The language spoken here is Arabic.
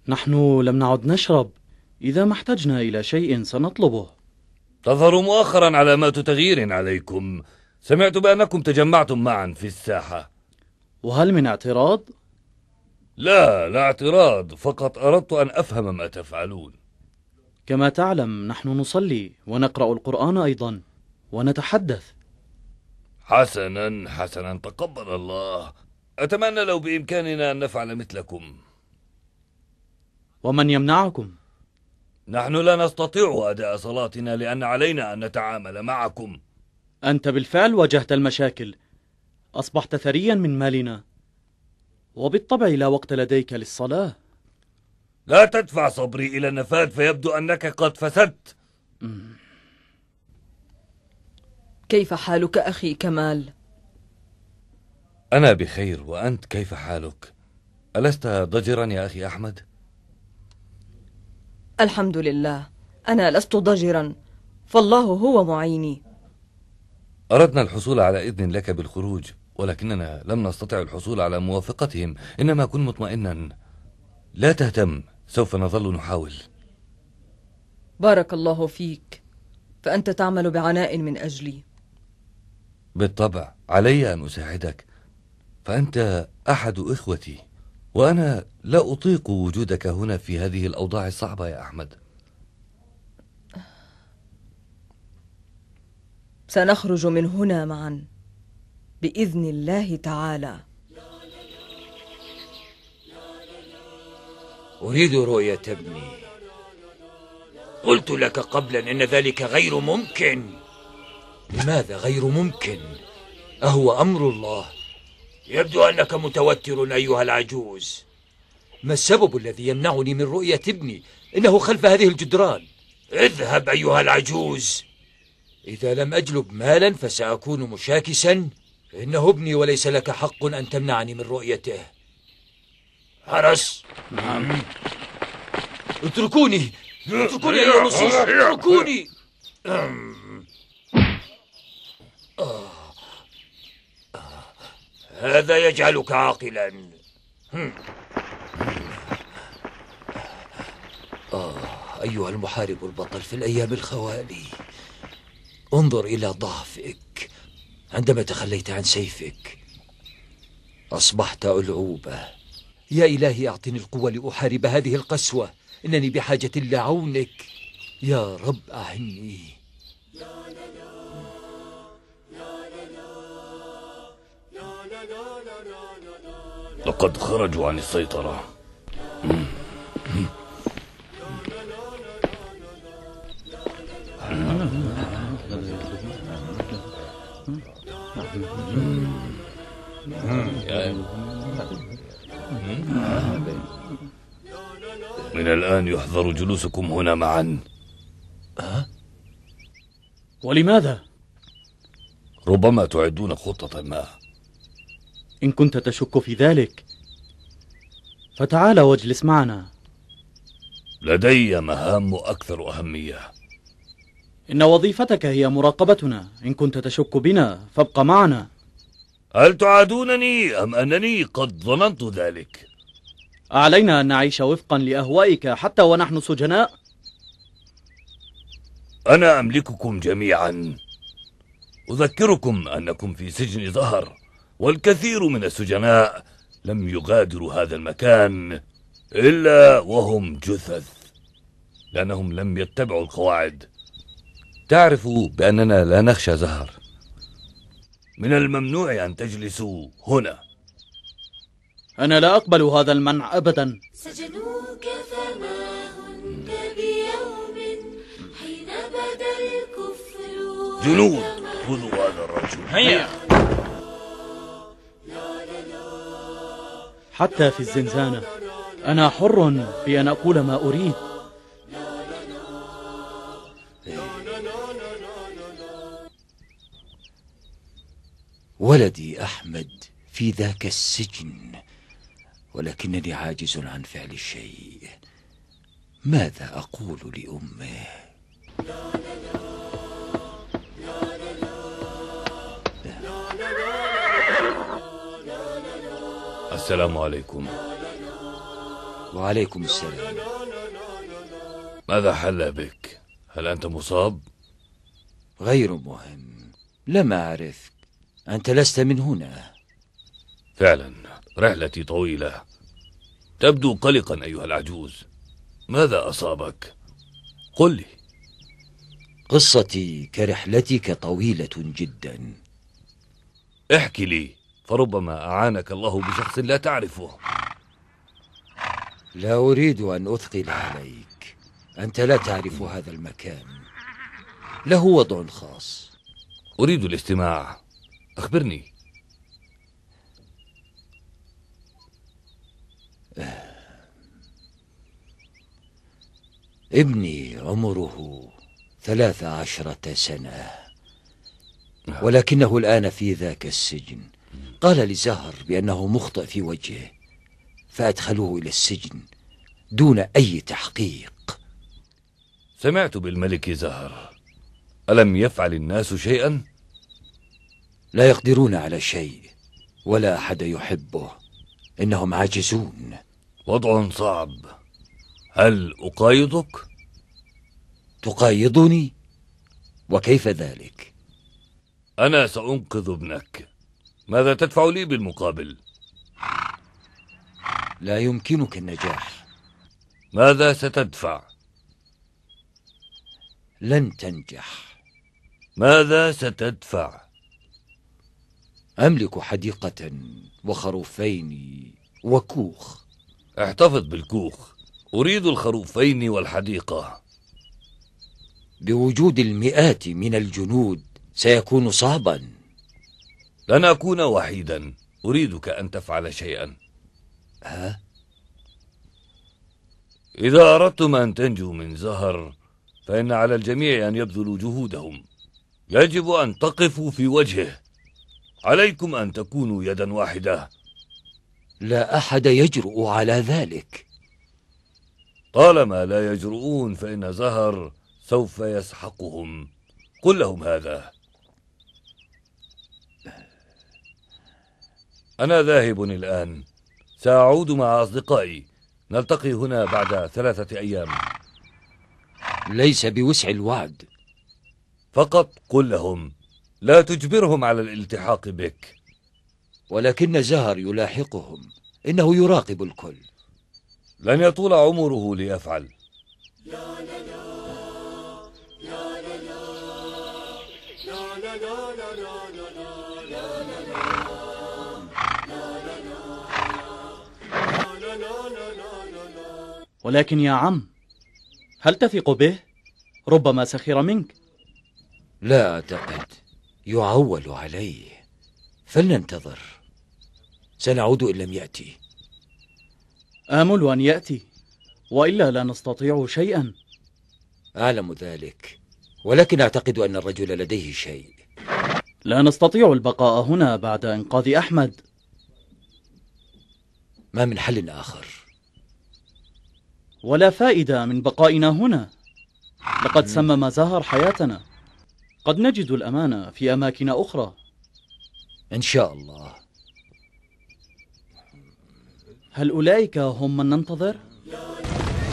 نحن لم نعد نشرب. إذا ما احتجنا إلى شيء سنطلبه. تظهر مؤخرا علامات تغيير عليكم. سمعت بأنكم تجمعتم معا في الساحة. وهل من اعتراض؟ لا اعتراض، فقط أردت أن أفهم ما تفعلون. كما تعلم نحن نصلي ونقرأ القرآن أيضا ونتحدث. حسنا تقبل الله. أتمنى لو بإمكاننا أن نفعل مثلكم. ومن يمنعكم؟ نحن لا نستطيع أداء صلاتنا لأن علينا أن نتعامل معكم. أنت بالفعل واجهت المشاكل. أصبحت ثريا من مالنا، وبالطبع لا وقت لديك للصلاة. لا تدفع صبري إلى النفاذ فيبدو أنك قد فسدت. كيف حالك أخي كمال؟ أنا بخير، وأنت كيف حالك؟ ألست ضجرا يا أخي أحمد؟ الحمد لله، أنا لست ضجرا، فالله هو معيني. أردنا الحصول على إذن لك بالخروج، ولكننا لم نستطع الحصول على موافقتهم. إنما كن مطمئنا، لا تهتم، سوف نظل نحاول. بارك الله فيك، فأنت تعمل بعناء من أجلي. بالطبع علي أن أساعدك، فأنت أحد إخوتي، وأنا لا أطيق وجودك هنا في هذه الأوضاع الصعبة يا أحمد. سنخرج من هنا معا بإذن الله تعالى. أريد رؤية ابني. قلت لك قبلا إن ذلك غير ممكن. لماذا غير ممكن؟ أهو أمر الله؟ يبدو أنك متوتر أيها العجوز. ما السبب الذي يمنعني من رؤية ابني؟ إنه خلف هذه الجدران. اذهب أيها العجوز. إذا لم أجلب مالا فسأكون مشاكسا. إنه ابني وليس لك حق أن تمنعني من رؤيته. حرس. نعم. اتركوني أيها اللصوص، اتركوني. هذا يجعلك عاقلا. أيها المحارب البطل في الأيام الخوالي، انظر إلى ضعفك. عندما تخليت عن سيفك أصبحت ألعوبة. يا إلهي أعطني القوة لأحارب هذه القسوة. إنني بحاجة لعونك يا رب، أعني. لقد خرجوا عن السيطرة. من الآن يحظر جلوسكم هنا معا. ولماذا؟ ربما تعدون خطة ما. إن كنت تشك في ذلك فتعال واجلس معنا. لدي مهام أكثر أهمية. إن وظيفتك هي مراقبتنا. إن كنت تشك بنا فابق معنا. هل تعادونني أم أنني قد ظننت ذلك؟ علينا أن نعيش وفقا لأهوائك حتى ونحن سجناء؟ أنا أملككم جميعا. أذكركم أنكم في سجن ظهر، والكثير من السجناء لم يغادروا هذا المكان إلا وهم جثث، لأنهم لم يتبعوا القواعد. تعرفوا بأننا لا نخشى زهر. من الممنوع أن تجلسوا هنا. أنا لا أقبل هذا المنع أبدا. سجنوك فما هنت بيوم حين بدا الكفر. جنود، خذوا هذا الرجل. هيا. حتى في الزنزانة أنا حر بأن أقول ما أريد. ولدي أحمد في ذاك السجن، ولكنني عاجز عن فعل شيء. ماذا أقول لأمه؟ السلام عليكم. وعليكم السلام. ماذا حل بك؟ هل أنت مصاب؟ غير مهم، لم أعرفك، أنت لست من هنا. فعلا رحلتي طويلة. تبدو قلقا أيها العجوز، ماذا أصابك؟ قل لي. قصتي كرحلتك طويلة جدا. احكي لي، فربما أعانك الله بشخص لا تعرفه. لا أريد أن أثقل عليك، أنت لا تعرف هذا المكان، له وضع خاص. أريد الاستماع، أخبرني. ابني عمره 13 سنة، ولكنه الآن في ذاك السجن. قال لزهر بأنه مخطئ في وجهه، فأدخلوه إلى السجن دون أي تحقيق. سمعت بالملك زهر، ألم يفعل الناس شيئا؟ لا يقدرون على شيء، ولا أحد يحبه، إنهم عاجزون. وضع صعب. هل أقايضك؟ تقايضني؟ وكيف ذلك؟ أنا سأنقذ ابنك، ماذا تدفع لي بالمقابل؟ لا يمكنك النجاح. ماذا ستدفع؟ لن تنجح. ماذا ستدفع؟ أملك حديقة وخروفين وكوخ. احتفظ بالكوخ، أريد الخروفين والحديقة. بوجود المئات من الجنود سيكون صعبا. لن أكون وحيدا، أريدك أن تفعل شيئا. ها؟ إذا أردتم أن تنجوا من زهر فإن على الجميع أن يبذلوا جهودهم. يجب أن تقفوا في وجهه، عليكم أن تكونوا يدا واحدة. لا أحد يجرؤ على ذلك. طالما لا يجرؤون فإن زهر سوف يسحقهم. قل لهم هذا. أنا ذاهب الآن، سأعود مع أصدقائي، نلتقي هنا بعد 3 أيام. ليس بوسع الوعد. فقط قل لهم، لا تجبرهم على الالتحاق بك. ولكن زهر يلاحقهم، إنه يراقب الكل. لن يطول عمره ليفعل. ولكن يا عم، هل تثق به؟ ربما سخر منك. لا أعتقد، يعول عليه. فلننتظر، سنعود إن لم يأتي. آمل أن يأتي، وإلا لا نستطيع شيئا. أعلم ذلك، ولكن أعتقد أن الرجل لديه شيء. لا نستطيع البقاء هنا بعد إنقاذ أحمد. ما من حل آخر. ولا فائدة من بقائنا هنا، لقد سمم زهر حياتنا. قد نجد الأمان في أماكن أخرى. إن شاء الله. هل أولئك هم من ننتظر؟